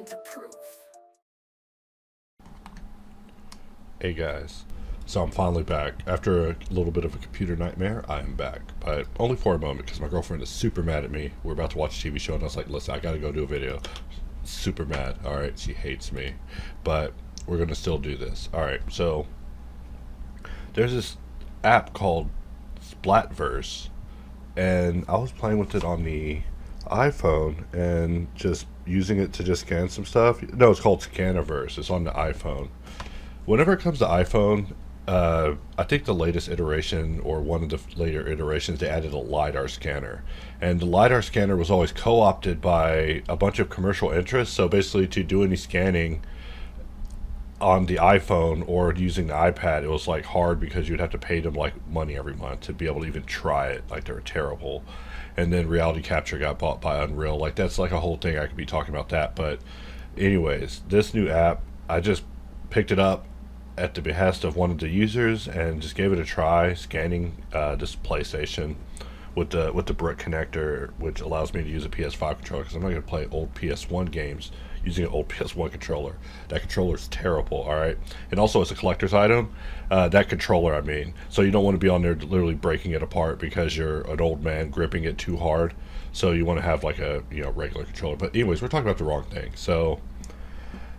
to prove. Hey guys, so I'm finally back. After a little bit of a computer nightmare, I am back. But only for a moment, because my girlfriend is super mad at me. We're about to watch a TV show, and I was like, listen, I gotta go do a video. Super mad. Alright, she hates me. But we're gonna still do this. Alright, so there's this app called Splatverse, and I was playing with it on the iPhone and just using it to just scan some stuff. No, it's called Scaniverse. It's on the iPhone. Whenever it comes to iPhone, I think the latest iteration, or one of the later iterations, they added a LiDAR scanner. And the LiDAR scanner was always co-opted by a bunch of commercial interests. So basically, to do any scanning on the iPhone or using the iPad, it was like hard because you'd have to pay them like money every month to be able to even try it. Like, they were terrible. And then Reality Capture got bought by Unreal. Like, that's like a whole thing. I could be talking about that. But anyways, this new app, I just picked it up at the behest of one of the users and just gave it a try scanning this PlayStation with the brick connector, which allows me to use a PS5 controller, because I'm not going to play old PS1 games using an old PS1 controller. That controller is terrible. All right, and also it's a collector's item. That controller, I mean, so you don't want to be on there literally breaking it apart because you're an old man gripping it too hard. So you want to have like a regular controller. But anyways, we're talking about the wrong thing. So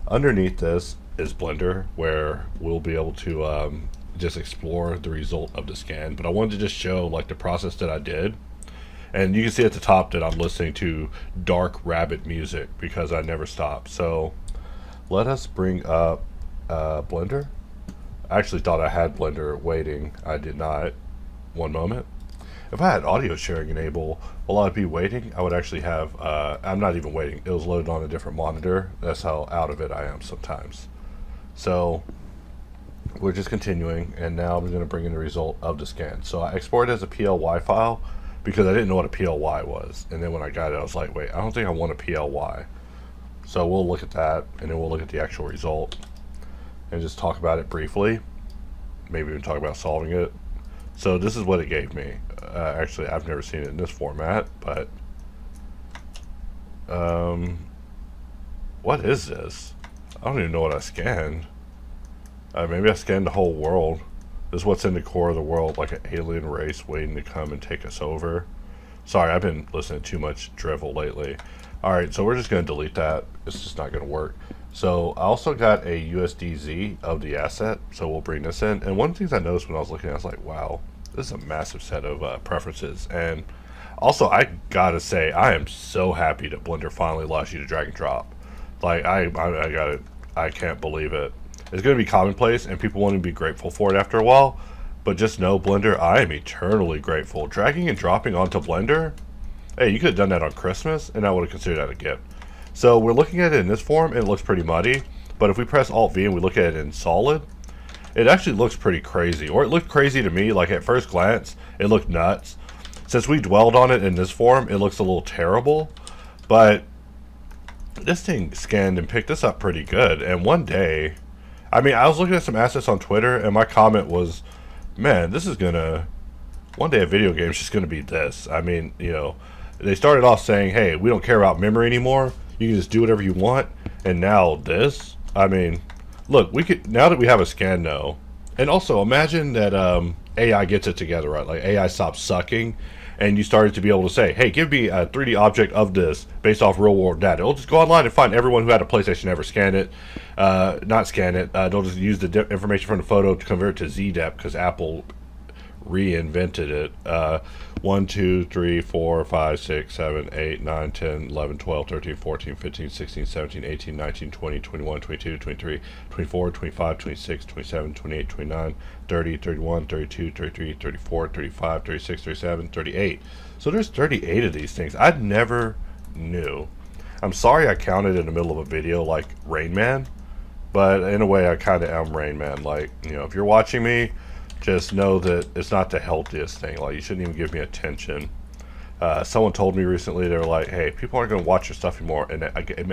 underneath this is Blender, where we'll be able to just explore the result of the scan. But I wanted to just show like the process that I did, and you can see at the top that I'm listening to Dark Rabbit music because I never stop. So let us bring up Blender. I actually thought I had Blender waiting. I did not. One moment. If I had audio sharing enabled while I'd be waiting, I would actually have, I'm not even waiting, it was loaded on a different monitor. That's how out of it I am sometimes. So we're just continuing, and now I'm going to bring in the result of the scan. So I exported as a PLY file because I didn't know what a PLY was. And then when I got it, I was like, wait, I don't think I want a PLY. So we'll look at that, and then we'll look at the actual result and just talk about it briefly. Maybe even talk about solving it. So this is what it gave me. Actually, I've never seen it in this format, but what is this? I don't even know what I scanned. Maybe I scanned the whole world. This is what's in the core of the world, like an alien race waiting to come and take us over. Sorry, I've been listening to too much drivel lately. Alright, so we're just going to delete that. It's just not going to work. So I also got a USDZ of the asset, so we'll bring this in. And one of the things I noticed when I was looking at it, I was like, wow, this is a massive set of preferences. And also, I gotta say, I am so happy that Blender finally allows you to drag and drop. Like, I got it. I can't believe it. It's going to be commonplace, and people won't even be grateful for it after a while. But just know, Blender, I am eternally grateful. Dragging and dropping onto Blender, hey, you could have done that on Christmas, and I would have considered that a gift. So we're looking at it in this form, and it looks pretty muddy. But if we press Alt-V and we look at it in solid, it actually looks pretty crazy. Or it looked crazy to me. Like, at first glance, it looked nuts. Since we dwelled on it in this form, it looks a little terrible. But this thing scanned and picked this up pretty good. And one day, I mean, I was looking at some assets on Twitter, and my comment was, man, this is gonna, one day a video game is just gonna be this. I mean, they started off saying, hey, we don't care about memory anymore, you can just do whatever you want. And now this, I mean, look, we could, now that we have a scan though, and also imagine that AI gets it together, right? Like, AI stops sucking, and you started to be able to say, hey, give me a 3D object of this based off real world data. It'll just go online and find everyone who had a PlayStation ever, scan it, not scan it. They'll just use the information from the photo to convert it to ZDEP because Apple reinvented it. 1, 2, 3, 4, 5, 6, 7, 8, 9, 10, 11, 12, 13, 14, 15, 16, 17, 18, 19, 20, 21, 22, 23, 24, 25, 26, 27, 28, 29, 30, 31, 32, 33, 34, 35, 36, 37, 38. So there's 38 of these things. I never knew. I'm sorry I counted in the middle of a video like Rain Man, but in a way I kind of am Rain Man. Like, if you're watching me, just know that it's not the healthiest thing. Like, you shouldn't even give me attention. Someone told me recently, they were like, hey, people aren't going to watch your stuff anymore. And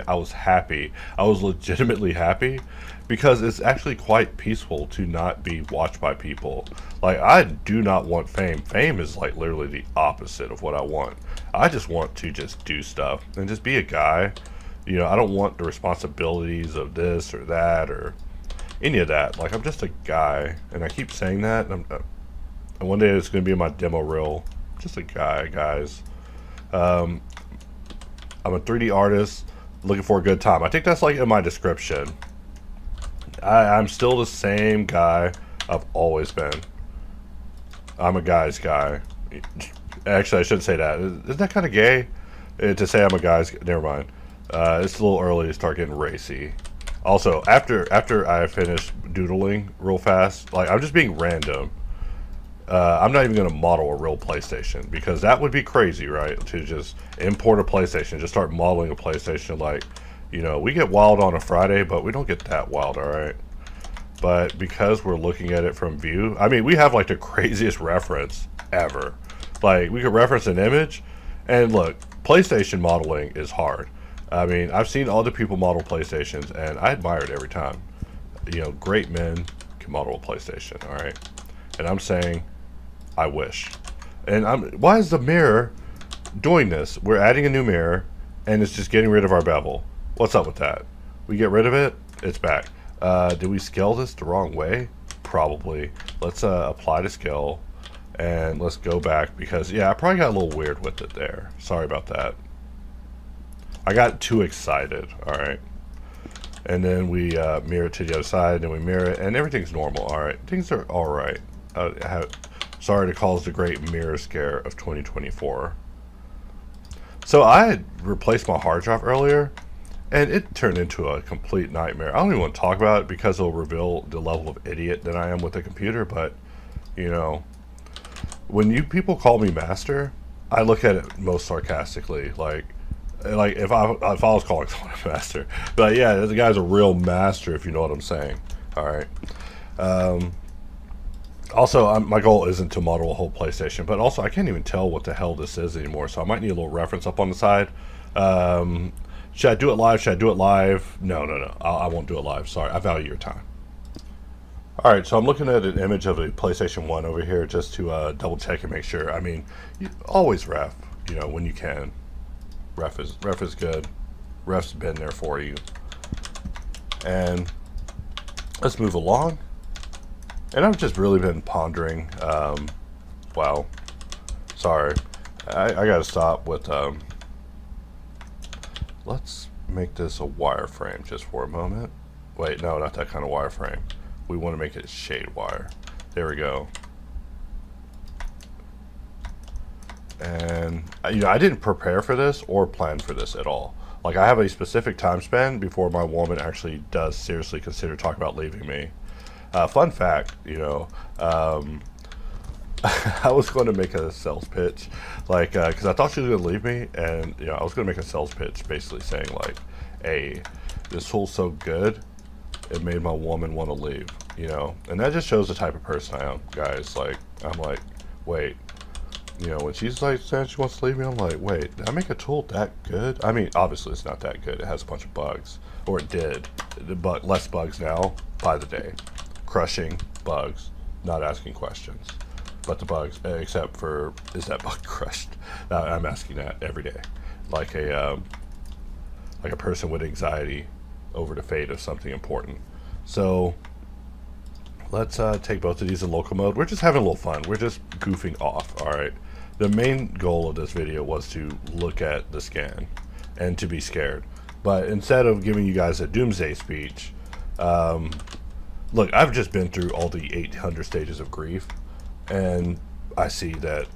I was happy. I was legitimately happy because it's actually quite peaceful to not be watched by people. Like, I do not want fame. Fame is like literally the opposite of what I want. I just want to just do stuff and just be a guy You know, I don't want the responsibilities of this or that or any of that. Like, I'm just a guy, and I keep saying that. And one day it's going to be in my demo reel. Just a guy, guys. Um, I'm a 3D artist looking for a good time. I think that's like in my description. I'm still the same guy I've always been. I'm a guy's guy. Actually, I shouldn't say that. Isn't that kind of gay to say I'm a guy's? Never mind. It's a little early to start getting racy. Also, after I finish doodling real fast, like I'm just being random. I'm not even going to model a real PlayStation because that would be crazy, right? To just import a PlayStation, just start modeling a PlayStation. Like, you know, we get wild on a Friday, but we don't get that wild, all right? But because we're looking at it from view, I mean, we have like the craziest reference ever. Like, we could reference an image, and look, PlayStation modeling is hard. I mean, I've seen other people model PlayStations, and I admire it every time. You know, great men can model a PlayStation, all right? And I'm saying, I wish. And why is the mirror doing this? We're adding a new mirror, and it's just getting rid of our bevel. What's up with that? We get rid of it, it's back. Did we scale this the wrong way? Probably. Let's apply to scale, and let's go back because, yeah, I probably got a little weird with it there. Sorry about that. I got too excited, all right? And then we mirror it to the other side, and we mirror it, and everything's normal, all right? Things are all right. Sorry to cause the great mirror scare of 2024. So I had replaced my hard drive earlier, and it turned into a complete nightmare. I don't even want to talk about it because it'll reveal the level of idiot that I am with the computer, but, you know, when you people call me master, I look at it most sarcastically, like if I was calling someone a master. But yeah, the guy's a real master, if you know what I'm saying. All right. Also, my goal isn't to model a whole PlayStation, but also I can't even tell what the hell this is anymore, so I might need a little reference up on the side. Should I do it live? Should I do it live? No. I won't do it live. Sorry, I value your time. All right, so I'm looking at an image of a PlayStation 1 over here just to double check and make sure. I mean, you always ref, you know, when you can. Ref is good. Ref's been there for you. And let's move along. And I've just really been pondering. Wow. Sorry. I got to stop with. Let's make this a wireframe just for a moment. Wait, no, not that kind of wireframe. We want to make it shade wire. There we go. And you know, I didn't prepare for this or plan for this at all. Like, I have a specific time span before my woman actually does seriously consider talking about leaving me. Fun fact, you know, I was going to make a sales pitch, like, because I thought she was going to leave me, and, you know, I was going to make a sales pitch basically saying, like, hey, this tool's so good, it made my woman want to leave, you know, and that just shows the type of person I am, guys. Like, I'm like, wait, you know, when she's like saying she wants to leave me, I'm like, wait, did I make a tool that good? I mean, obviously it's not that good. It has a bunch of bugs, or it did, but less bugs now by the day. Crushing bugs, not asking questions. But the bugs, except for, is that bug crushed? I'm asking that every day, like a person with anxiety over the fate of something important. So let's take both of these in local mode. We're just having a little fun. We're just goofing off. All right. The main goal of this video was to look at the scan and to be scared. But instead of giving you guys a doomsday speech, look, I've just been through all the 800 stages of grief, and I see that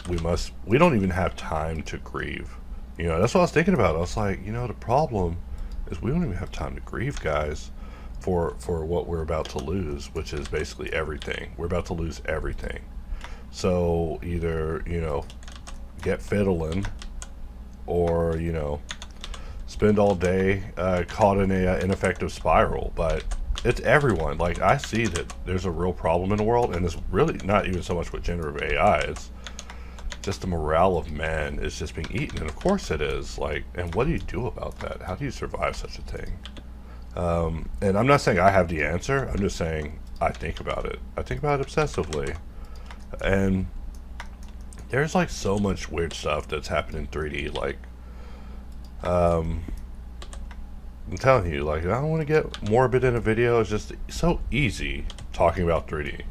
we don't even have time to grieve. You know, that's what I was thinking about. I was like, you know, the problem is we don't even have time to grieve, guys, for what we're about to lose, which is basically everything. We're about to lose everything. So either, you know, get fiddling, or, you know, spend all day caught in a ineffective spiral. But it's everyone. Like, I see that there's a real problem in the world, and it's really not even so much with generative AI. It's just the morale of man is just being eaten, and of course it is. Like, and what do you do about that? How do you survive such a thing? And I'm not saying I have the answer. I'm just saying I think about it. I think about it obsessively, and there's like so much weird stuff that's happened in 3D. Like, I'm telling you, like, I don't want to get morbid in a video. It's just so easy talking about 3D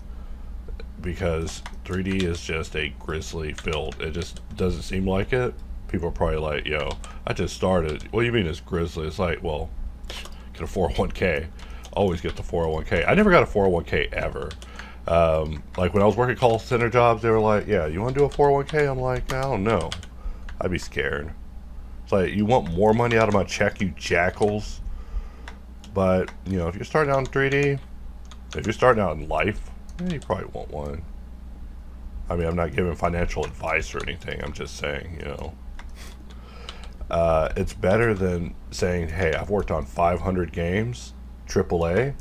because 3D is just a grisly field. It just doesn't seem like it. People are probably like, yo, I just started. What do you mean it's grisly? It's like, well, get a 401k. Always get the 401k. I never got a 401k ever. Like when I was working call center jobs, they were like, yeah, you want to do a 401k? I'm like, I don't know. I'd be scared. It's like, you want more money out of my check, you jackals. But, you know, if you're starting out in 3D, if you're starting out in life, you probably want one. I mean, I'm not giving financial advice or anything. I'm just saying, you know. It's better than saying, hey, I've worked on 500 games, AAA,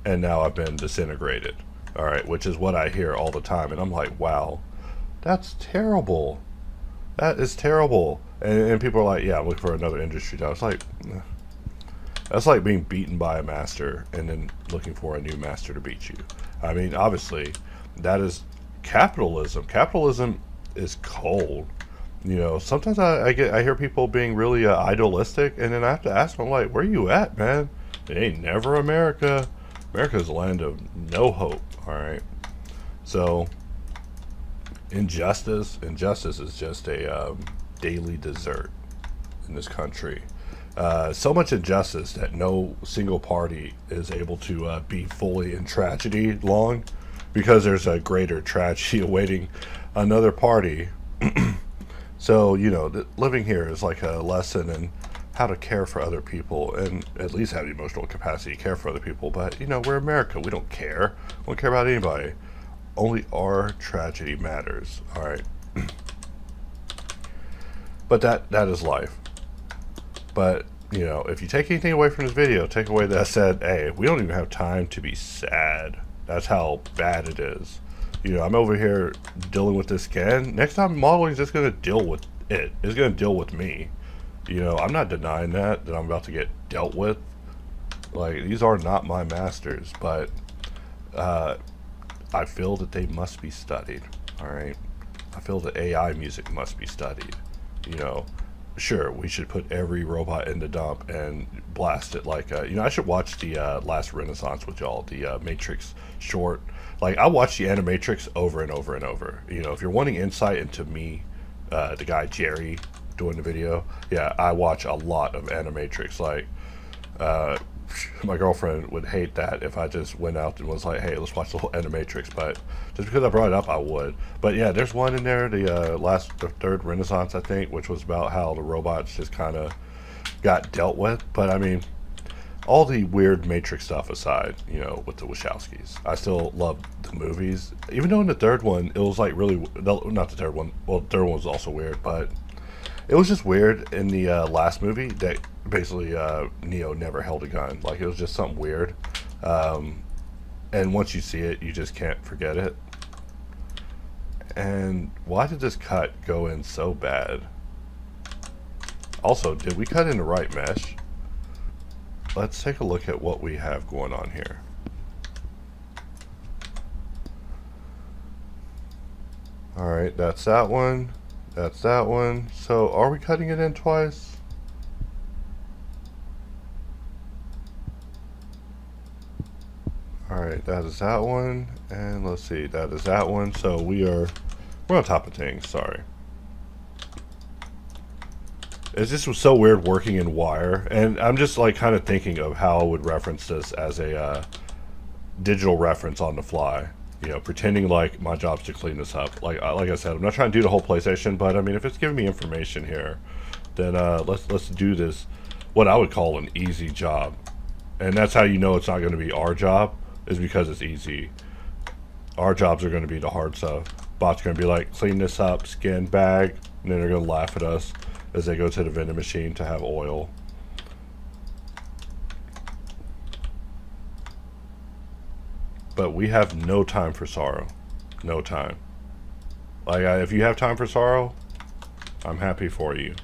and now I've been disintegrated. All right, which is what I hear all the time. And I'm like, wow, that's terrible. That is terrible. And people are like, yeah, I'm looking for another industry job. It's like, that's like being beaten by a master and then looking for a new master to beat you. I mean, obviously, that is capitalism. Capitalism is cold. You know, sometimes I hear people being really idealistic, and then I have to ask them, like, where you at, man? It ain't never America. America's a land of no hope. All right. So, injustice is just a daily dessert in this country. So much injustice that no single party is able to be fully in tragedy long, because there's a greater tragedy awaiting another party. So, you know, living here is like a lesson in how to care for other people and at least have the emotional capacity to care for other people. But, you know, we're America. We don't care. We don't care about anybody. Only our tragedy matters. All right. But that is life. But, you know, if you take anything away from this video, take away that I said, hey, we don't even have time to be sad. That's how bad it is. You know, I'm over here dealing with this scan. Next time, modeling is just going to deal with it. It's going to deal with me. You know, I'm not denying that I'm about to get dealt with. Like, these are not my masters, but I feel that they must be studied. All right? I feel that AI music must be studied. You know, sure, we should put every robot in the dump and blast it like, you know, I should watch the Last Renaissance with y'all, the Matrix short. Like, I watch the Animatrix over and over and over. You know, if you're wanting insight into me, the guy Jerry doing the video, yeah, I watch a lot of Animatrix. Like, my girlfriend would hate that if I just went out and was like, hey, let's watch the whole Animatrix, but just because I brought it up, I would. But yeah, there's one in there, the third Renaissance, I think, which was about how the robots just kind of got dealt with. But I mean, all the weird Matrix stuff aside, you know, with the Wachowskis, I still love the movies. Even though in the third one, it was like really, not the third one, well, the third one was also weird, but it was just weird in the last movie that basically Neo never held a gun. Like, it was just something weird. And once you see it, you just can't forget it. And why did this cut go in so bad? Also, did we cut in the right mesh? Let's take a look at what we have going on here. Alright, that's that one. That's that one. So, are we cutting it in twice? Alright, that is that one. And let's see, that is that one. So, we're on top of things, sorry. It just was so weird working in Wire, and I'm just like kind of thinking of how I would reference this as a digital reference on the fly. You know, pretending like my job's to clean this up. Like I said, I'm not trying to do the whole PlayStation, but I mean, if it's giving me information here, then let's do this. What I would call an easy job, and that's how you know it's not going to be our job, is because it's easy. Our jobs are going to be the hard stuff. Bot's going to be like, clean this up, scan bag, and then they're going to laugh at us as they go to the vending machine to have oil. But we have no time for sorrow. No time. Like, if you have time for sorrow, I'm happy for you.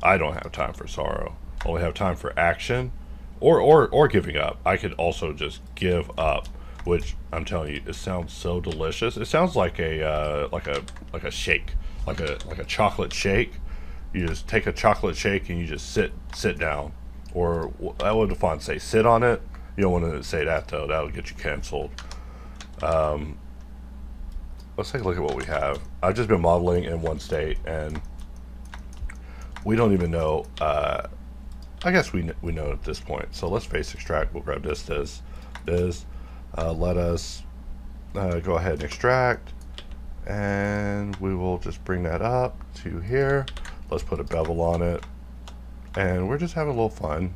I don't have time for sorrow. I only have time for action or giving up. I could also just give up, which I'm telling you, it sounds so delicious. It sounds like a shake, like a chocolate shake. You just take a chocolate shake and you just sit down, or that would define say sit on it. You don't want to say that though, that'll get you canceled. Let's take a look at what we have. I've just been modeling in one state, and we don't even know. I guess we know at this point. So let's face extract. We'll grab this. Let us go ahead and extract, and we will just bring that up to here. Let's put a bevel on it, and we're just having a little fun.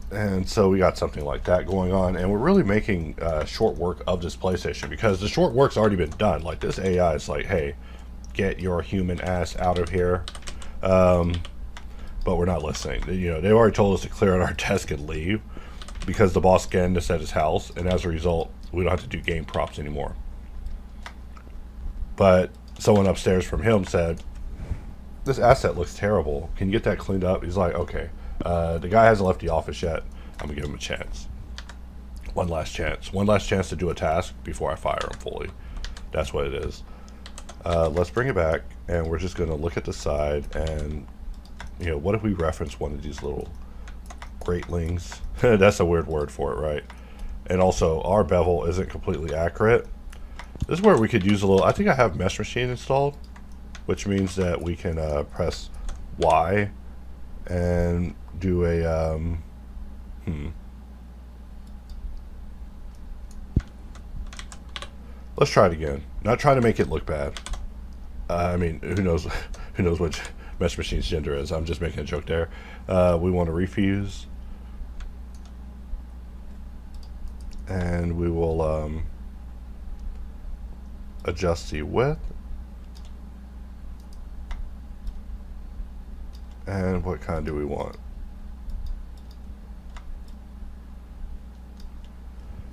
And so we got something like that going on, and we're really making short work of this PlayStation, because the short work's already been done. Like, this AI is like, hey, get your human ass out of here. But we're not listening. You know, they've already told us to clear out our desk and leave, because the boss scanned us at his house, and as a result, we don't have to do game props anymore. But someone upstairs from him said, this asset looks terrible. Can you get that cleaned up? He's like, okay. The guy hasn't left the office yet. I'm gonna give him a chance. One last chance to do a task before I fire him fully. That's what it is. Let's bring it back, and we're just gonna look at the side, and you know, what if we reference one of these little gratelings? That's a weird word for it, right? And also, our bevel isn't completely accurate. This is where we could use a little, I think I have Mesh Machine installed, which means that we can press Y and do a let's try it again. Not trying to make it look bad. I mean, who knows which Mesh Machine's gender is. I'm just making a joke there. We want to refuse, and we will adjust the width. And what kind do we want?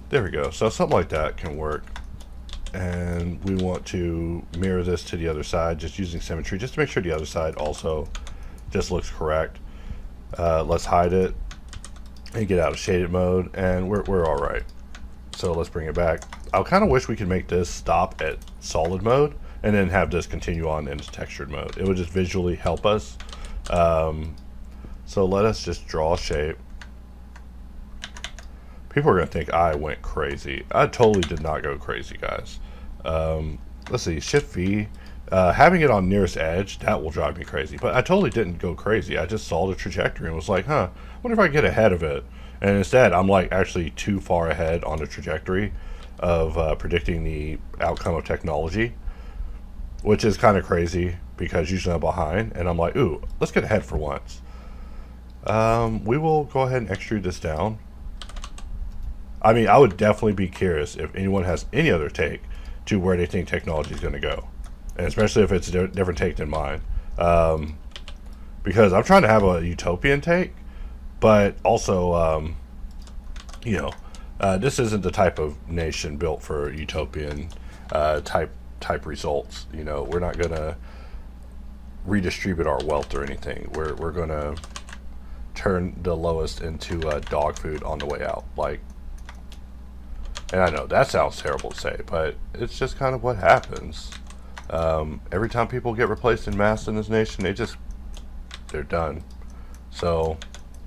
There we go. So something like that can work. And we want to mirror this to the other side, just using symmetry, just to make sure the other side also just looks correct. Let's hide it and get out of shaded mode, and we're all right. So let's bring it back. I kind of wish we could make this stop at solid mode and then have this continue on into textured mode. It would just visually help us. So let us just draw a shape. People are going to think I went crazy. I totally did not go crazy, guys. Let's see, Shift V. Having it on nearest edge, that will drive me crazy. But I totally didn't go crazy. I just saw the trajectory and was like, huh, I wonder if I get ahead of it. And instead, I'm like actually too far ahead on the trajectory of predicting the outcome of technology, which is kind of crazy, because usually I'm behind, and I'm like, ooh, let's get ahead for once. We will go ahead and extrude this down. I mean, I would definitely be curious if anyone has any other take to where they think technology is going to go, and especially if it's a different take than mine. Because I'm trying to have a utopian take, but also, you know, this isn't the type of nation built for utopian type results. You know, we're not going to redistribute our wealth or anything. We're going to turn the lowest into dog food on the way out. Like, and I know that sounds terrible to say, but it's just kind of what happens. Every time people get replaced in mass in this nation, they're done. So,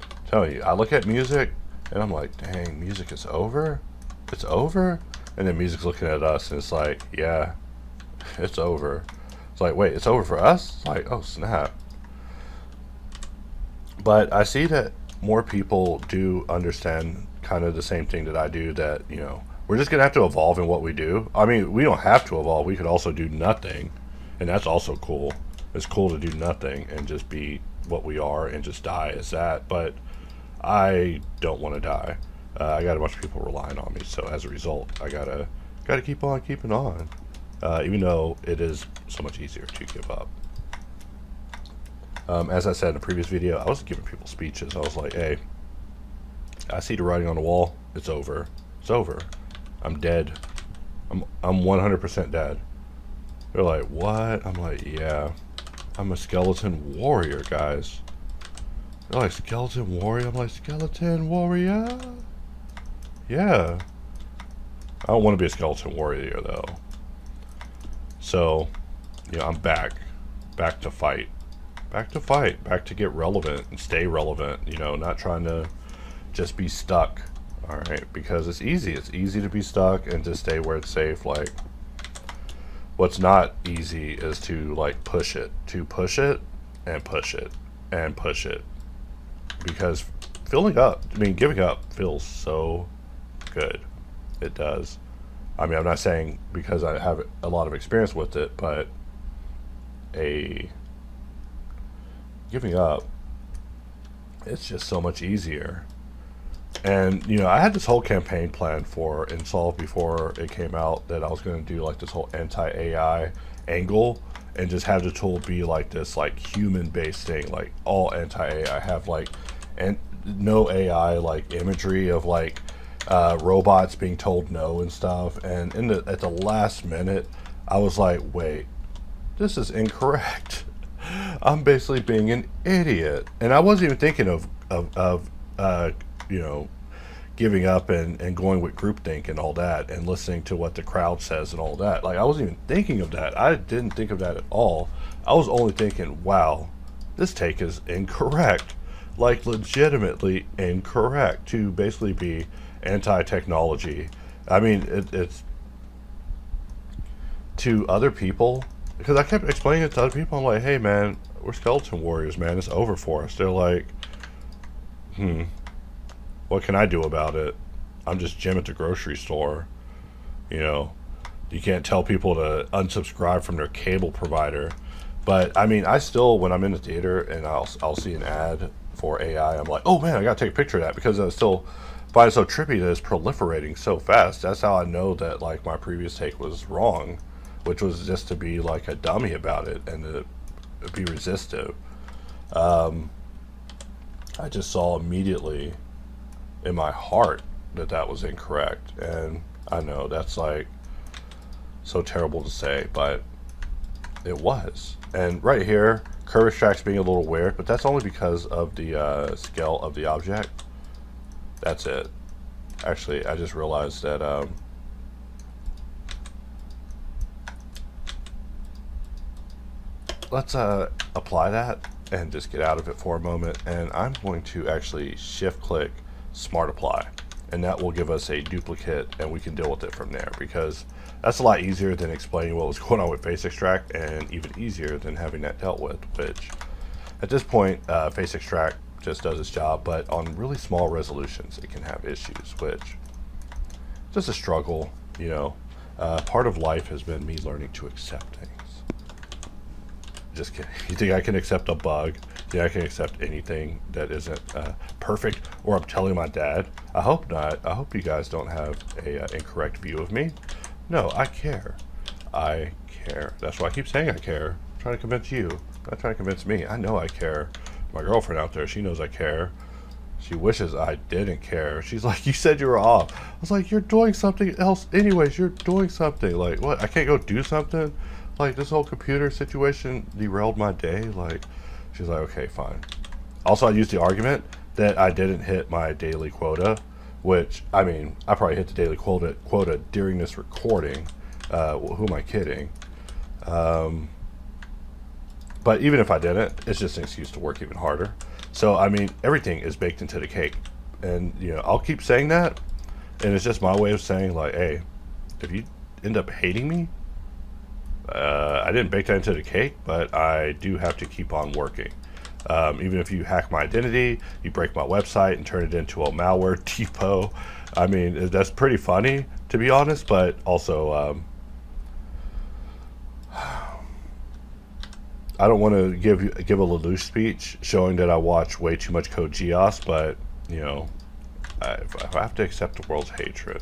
I'm telling you, I look at music and I'm like, dang, music is over? It's over? And then music's looking at us and it's like, yeah, it's over. It's like, wait, it's over for us? It's like, oh, snap. But I see that more people do understand kind of the same thing that I do, that, you know, we're just going to have to evolve in what we do. I mean, we don't have to evolve. We could also do nothing, and that's also cool. It's cool to do nothing and just be what we are and just die as that. But I don't want to die. I got a bunch of people relying on me, so as a result, I gotta keep on keeping on. Even though it is so much easier to give up. As I said in a previous video, I was giving people speeches. I was like, hey, I see the writing on the wall. It's over. It's over. I'm dead. I'm 100% dead. They're like, what? I'm like, yeah. I'm a skeleton warrior, guys. They're like, skeleton warrior? I'm like, skeleton warrior? Yeah. I don't want to be a skeleton warrior, though. So, yeah, I'm back. back to fight. Back to fight. Back to get relevant and stay relevant. You know, not trying to just be stuck. All right, because it's easy. It's easy to be stuck and to stay where it's safe. Like, what's not easy is to like push it, and push it and push it. Because giving up feels so good. It does. I mean, I'm not saying because I have a lot of experience with it, but giving up, it's just so much easier. And you know, I had this whole campaign plan for Insolve before it came out that I was going to do like this whole anti-AI angle and just have the tool be like this like human-based thing, like all anti-AI, have like and no AI like imagery of like robots being told no and stuff. And at the last minute, I was like, wait, this is incorrect. I'm basically being an idiot, and I wasn't even thinking of you know, giving up and going with groupthink and all that and listening to what the crowd says and all that. Like, I wasn't even thinking of that. I didn't think of that at all. I was only thinking, wow, this take is incorrect. Like, legitimately incorrect to basically be anti-technology. I mean, it's to other people, because I kept explaining it to other people. I'm like, hey man, we're skeleton warriors, man. It's over for us. They're like, what can I do about it? I'm just Jim at the grocery store. You know, you can't tell people to unsubscribe from their cable provider. But I mean, I still, when I'm in the theater and I'll see an ad for AI, I'm like, oh man, I gotta take a picture of that, because I still find it so trippy that it's proliferating so fast. That's how I know that like my previous take was wrong, which was just to be like a dummy about it and to be resistive. I just saw immediately in my heart that that was incorrect. And I know that's like so terrible to say, but it was. And right here, curve extract's being a little weird, but that's only because of the scale of the object. That's it. Actually, I just realized that let's apply that and just get out of it for a moment. And I'm going to actually shift click Smart Apply, and that will give us a duplicate and we can deal with it from there, because that's a lot easier than explaining what was going on with face extract, and even easier than having that dealt with, which at this point face extract just does its job, but on really small resolutions it can have issues, which just a struggle, you know. Part of life has been me learning to accept things. Just kidding. You think I can accept a bug? Yeah, I can accept anything that isn't perfect, or I'm telling my dad. I hope not. I hope you guys don't have a incorrect view of me. No, I care. I care. That's why I keep saying I care. I'm trying to convince you, not trying to convince me. I know I care. My girlfriend out there, she knows I care. She wishes I didn't care. She's like, you said you were off. I was like, you're doing something else anyways. You're doing something. Like, what? I can't go do something? Like, this whole computer situation derailed my day? Like, she's like, okay, fine. Also, I used the argument that I didn't hit my daily quota, which, I mean, I probably hit the daily quota during this recording. Who am I kidding? But even if I didn't, it's just an excuse to work even harder. So, I mean, everything is baked into the cake. And, you know, I'll keep saying that. And it's just my way of saying, like, hey, if you end up hating me, I didn't bake that into the cake, but I do have to keep on working. Even if you hack my identity, you break my website and turn it into a malware depot. I mean, that's pretty funny, to be honest, but also, I don't want to give a Lelouch speech showing that I watch way too much Code Geass, but, you know, if I have to accept the world's hatred,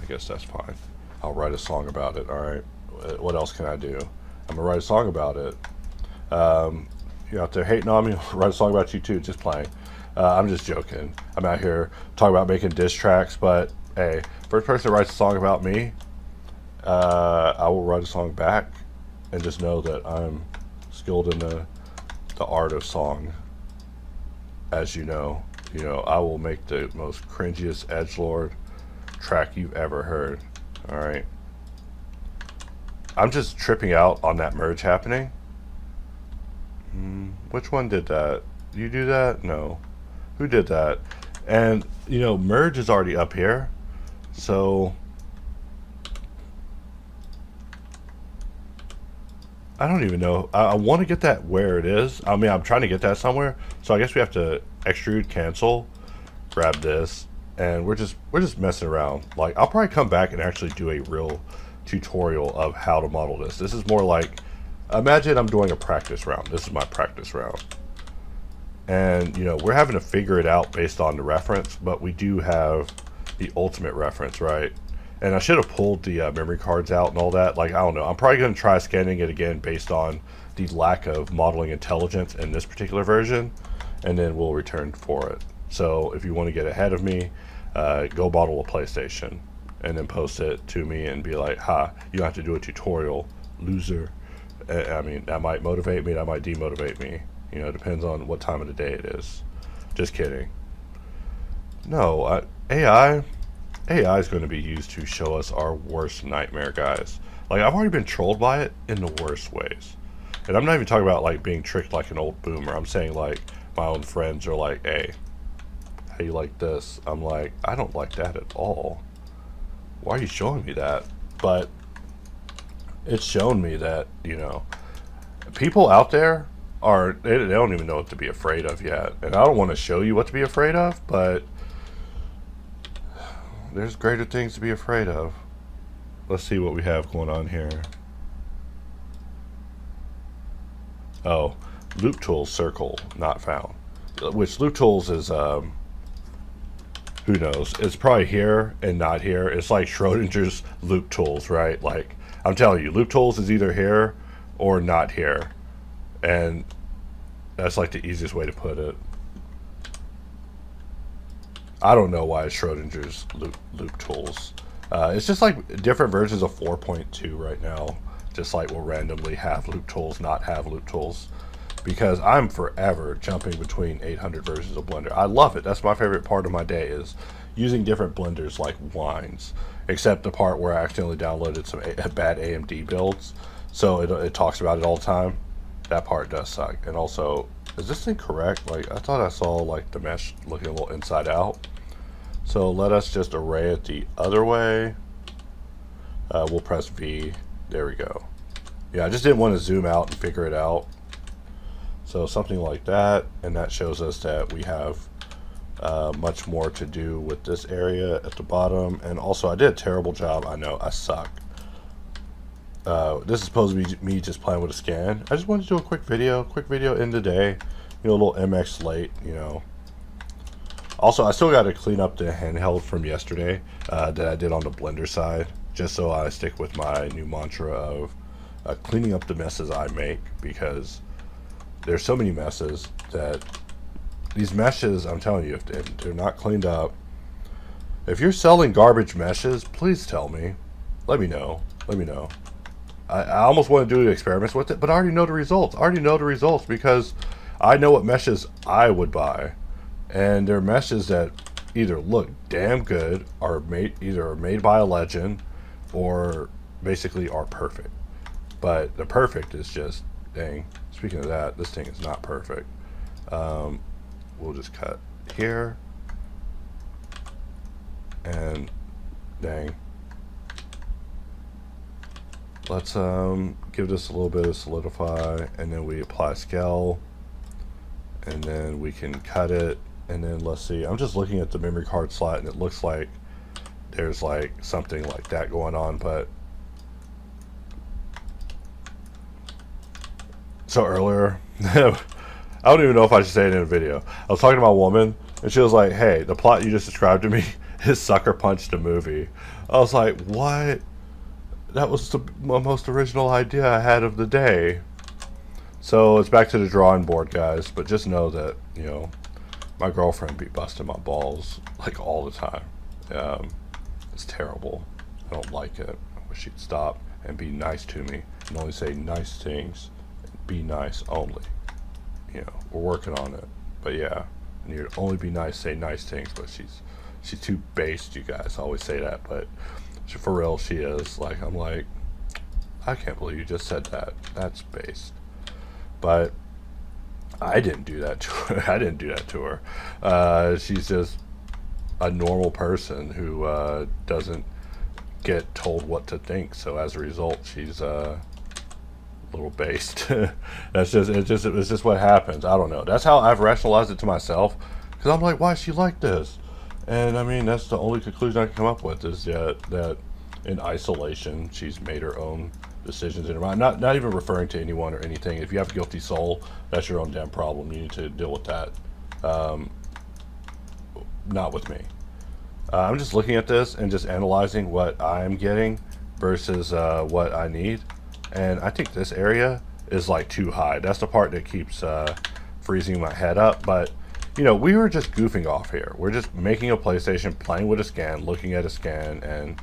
I guess that's fine. I'll write a song about it, alright? What else can I do? I'm going to write a song about it. You're out there hating on me, I'll write a song about you too, just playing. I'm just joking. I'm out here talking about making diss tracks, but hey, first person that writes a song about me, I will write a song back, and just know that I'm skilled in the art of song. As you know, I will make the most cringiest edgelord track you've ever heard. Alright. I'm just tripping out on that merge happening. Which one did that? You do that? No. Who did that? And, you know, merge is already up here. So I don't even know. I want to get that where it is. I mean, I'm trying to get that somewhere. So I guess we have to extrude, cancel, grab this, and we're just messing around. Like, I'll probably come back and actually do a real tutorial of how to model this. This is more like, imagine I'm doing a practice round. This is my practice round. And, you know, we're having to figure it out based on the reference, but we do have the ultimate reference, right? And I should have pulled the memory cards out and all that. Like, I don't know. I'm probably going to try scanning it again based on the lack of modeling intelligence in this particular version, and then we'll return for it. So if you want to get ahead of me, go model a PlayStation and then post it to me and be like, ha, you don't have to do a tutorial, loser. I mean, that might motivate me, that might demotivate me. You know, it depends on what time of the day it is. Just kidding. No, AI is going to be used to show us our worst nightmare, guys. Like, I've already been trolled by it in the worst ways. And I'm not even talking about, like, being tricked like an old boomer. I'm saying, like, my own friends are like, hey, how you like this? I'm like, I don't like that at all. Why are you showing me that? But it's shown me that, you know, people out there they don't even know what to be afraid of yet. And I don't want to show you what to be afraid of, but there's greater things to be afraid of. Let's see what we have going on here. Oh, loop tools circle not found. Which loop tools is who knows? It's probably here and not here. It's like Schrodinger's loop tools, right? Like, I'm telling you, loop tools is either here or not here. And that's like the easiest way to put it. I don't know why it's Schrodinger's loop tools. It's just like different versions of 4.2 right now. Just like we'll randomly have loop tools, not have loop tools. Because I'm forever jumping between 800 versions of Blender. I love it. That's my favorite part of my day, is using different blenders like wines. Except the part where I accidentally downloaded some bad AMD builds. So it talks about it all the time. That part does suck. And also, is this thing correct? Like, I thought I saw like the mesh looking a little inside out. So let us just array it the other way. We'll press V. There we go. Yeah, I just didn't want to zoom out and figure it out. So something like that, and that shows us that we have much more to do with this area at the bottom. And also, I did a terrible job. I know, I suck. This is supposed to be me just playing with a scan. I just wanted to do a quick video in the day. You know, a little MX late, you know. Also, I still got to clean up the handheld from yesterday that I did on the Blender side, just so I stick with my new mantra of cleaning up the messes I make, because there's so many messes that these meshes, I'm telling you, if they're not cleaned up. If you're selling garbage meshes, please tell me. Let me know. Let me know. I almost want to do experiments with it, but I already know the results. I already know the results because I know what meshes I would buy. And they're meshes that either look damn good, are made by a legend, or basically are perfect. But the perfect is just, dang, speaking of that, this thing is not perfect. We'll just cut here. And dang. Let's give this a little bit of solidify, and then we apply scale, and then we can cut it, and then let's see. I'm just looking at the memory card slot, and it looks like there's like something like that going on, but so earlier, I don't even know if I should say it in a video. I was talking to my woman, and she was like, "Hey, the plot you just described to me is Sucker Punch the movie." I was like, "What?" That was the most original idea I had of the day. So it's back to the drawing board, guys. But just know that, you know, my girlfriend be busting my balls like all the time. It's terrible. I don't like it. I wish she'd stop and be nice to me and only say nice things. Be nice only. You know, we're working on it. But yeah, I need her to only be nice, say nice things. But she's too based, you guys. I always say that, but for real, she is. Like, I'm like, I can't believe you just said that. That's based. But I didn't do that to her. I didn't do that to her. She's just a normal person who doesn't get told what to think. So as a result, she's a little based. It's just what happens. I don't know. That's how I've rationalized it to myself. Because I'm like, why is she like this? And I mean, that's the only conclusion I can come up with is that in isolation, she's made her own decisions in her mind. Not even referring to anyone or anything. If you have a guilty soul, that's your own damn problem. You need to deal with that. Not with me. I'm just looking at this and just analyzing what I'm getting versus what I need. And I think this area is like too high. That's the part that keeps freezing my head up. But, you know, we were just goofing off here. We're just making a PlayStation, playing with a scan, looking at a scan, and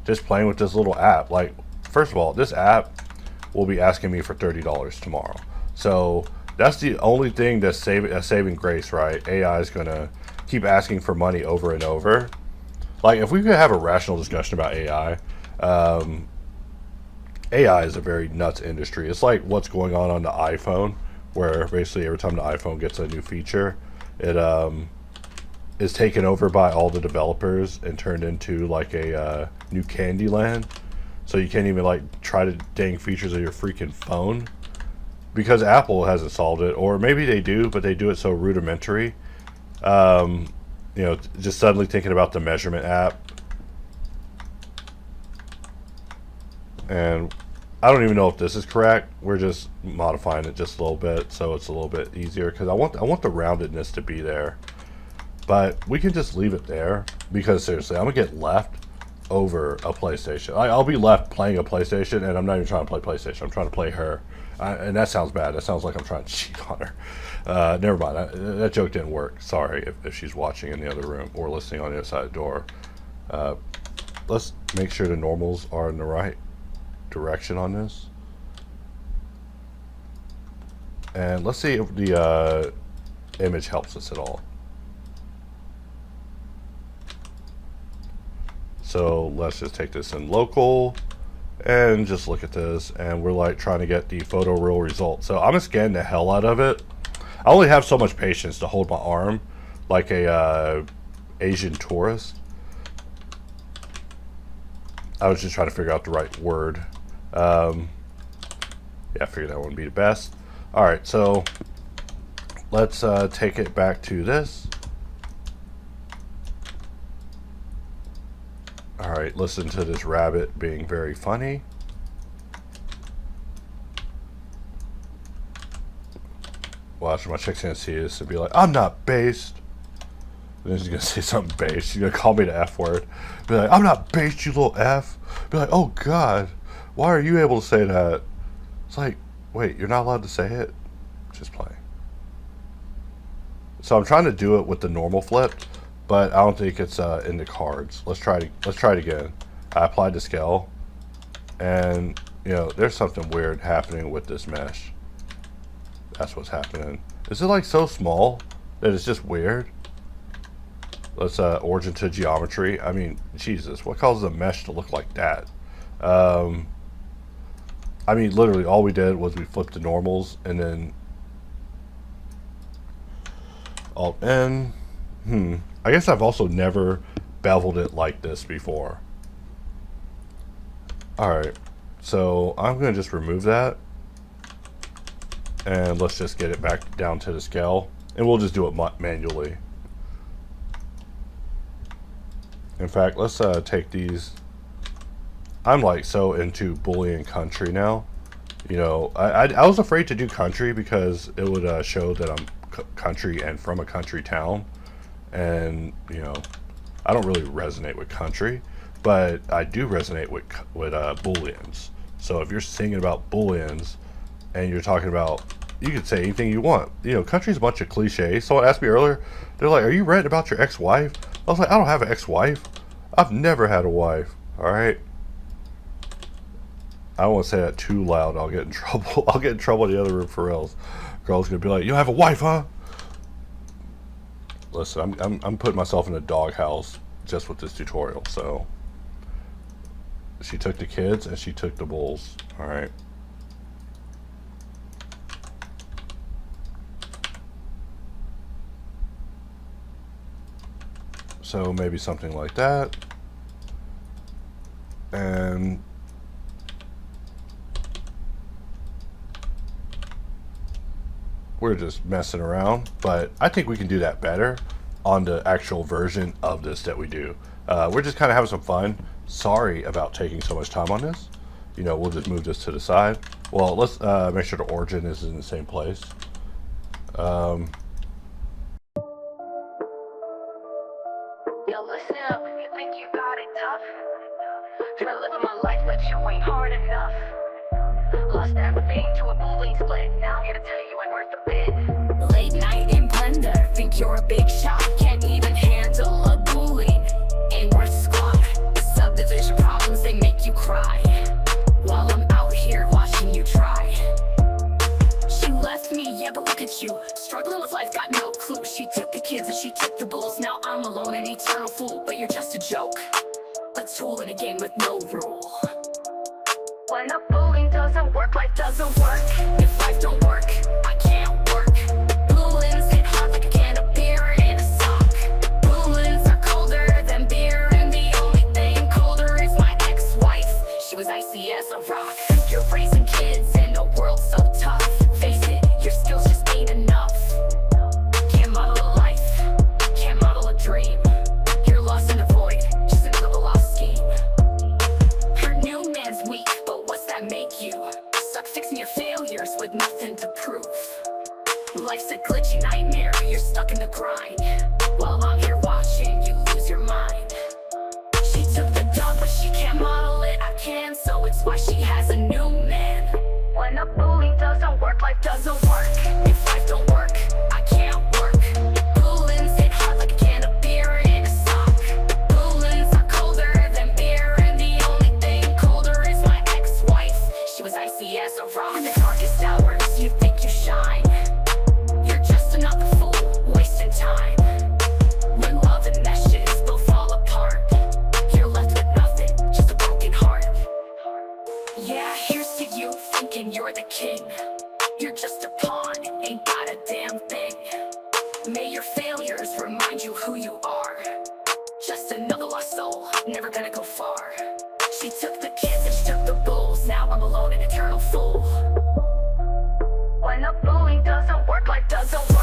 just playing with this little app. Like, first of all, this app will be asking me for $30 tomorrow. So that's the only thing that's saving grace, right? AI is going to keep asking for money over and over. Like, if we could have a rational discussion about AI, AI is a very nuts industry. It's like what's going on the iPhone, where basically every time the iPhone gets a new feature, it is taken over by all the developers and turned into like a new candy land. So you can't even like try to dang features of your freaking phone because Apple hasn't solved it, or maybe they do, but they do it so rudimentary. You know, just suddenly thinking about the measurement app, and I don't even know if this is correct. We're just modifying it just a little bit so it's a little bit easier because I want the roundedness to be there, but we can just leave it there because seriously, I'm gonna get left over a PlayStation. I'll be left playing a PlayStation, and I'm not even trying to play PlayStation. I'm trying to play her, and that sounds bad. That sounds like I'm trying to cheat on her. Never mind. That joke didn't work. Sorry if she's watching in the other room or listening on the other side of the door. Let's make sure the normals are in the right direction on this. And let's see if the image helps us at all. So let's just take this in local and just look at this, and we're like trying to get the photoreal result. So I'm gonna scan the hell out of it. I only have so much patience to hold my arm like a Asian tourist. I was just trying to figure out the right word. Yeah, I figured that wouldn't be the best. All right, so let's take it back to this. All right, listen to this rabbit being very funny. Watch, my chick's gonna see this and be like, I'm not based. And then she's gonna say something based. She's gonna call me the F word. Be like, I'm not based, you little F. Be like, oh God, why are you able to say that? It's like, wait, you're not allowed to say it? Just play. So I'm trying to do it with the normal flip, but I don't think it's in the cards. Let's try it again. I applied the scale, and you know, there's something weird happening with this mesh. That's what's happening. Is it like so small that it's just weird? Let's origin to geometry. I mean, Jesus, what causes a mesh to look like that? I mean, literally all we did was we flipped the normals and then Alt N. I guess I've also never beveled it like this before. Alright, so I'm going to just remove that. And let's just get it back down to the scale. And we'll just do it manually. In fact, let's take these. I'm like so into Boolean country now. You know, I was afraid to do country because it would show that I'm country and from a country town. And, you know, I don't really resonate with country, but I do resonate with Booleans. So if you're singing about Booleans and you're talking about, you can say anything you want. You know, country's a bunch of cliches. Someone asked me earlier, they're like, are you ranting about your ex-wife? I was like, I don't have an ex-wife. I've never had a wife. All right. I don't want to say that too loud. I'll get in trouble. I'll get in trouble in the other room for reals. Girl's gonna be like, you have a wife, huh? Listen, I'm putting myself in a doghouse just with this tutorial. So she took the kids and she took the bulls. All right. So maybe something like that. And we're just messing around, but I think we can do that better on the actual version of this that we do. We're just kind of having some fun. Sorry about taking so much time on this. You know, we'll just move this to the side. Well, let's make sure the origin is in the same place. Yo, listen up, you think you got it tough? Tryna live my life, but you ain't hard enough. Lost everything to a bullying split. Now I'm here to tell you I'm worth a bit. Late night in Blender, think you're a big shot. Can't even handle a bully. Ain't worth squat. Subdivision problems, they make you cry. While I'm out here watching you try. She left me, yeah, but look at you. Struggling with life, got no clue. She took the kids and she took the bulls. Now I'm alone, an eternal fool. But you're just a joke, a tool in a game with no rule. When a bullying doesn't work, life doesn't work. If life don't work, I can't work. Bullies hit hard like a can of beer in a sock. Bullies are colder than beer, and the only thing colder is my ex-wife. She was icy as a rock. You're raising kids in a world so tough. Face it, your skills just ain't enough. Can't model a life, can't model a dream. You're lost in the void, just another lost scheme. Her new man's weak, but what's that make you? Stuck fixing your failures with nothing to prove. Life's a glitchy nightmare, you're stuck in the grind. While I'm here watching you lose your mind. She took the dog, but she can't model it. I can, so it's why she has a new man. When a bullying doesn't work, life doesn't work. If life don't work, I can't work. Bullies hit hard like a can of beer in a sock. Bullies are colder than beer, and the only thing colder is my ex-wife. She was icy as a rock. In the darkest hours, you think you shine. You're just another fool, wasting time. When love and meshes will fall apart, you're left with nothing, just a broken heart. Yeah, here's to you thinking you're the king. You're just a pawn, ain't got a damn thing. May your failures remind you who you are. Just another lost soul, never gonna go far. She took the kids and she took the bulls. Now I'm alone, an eternal fool. When a bullying doesn't work, life doesn't work.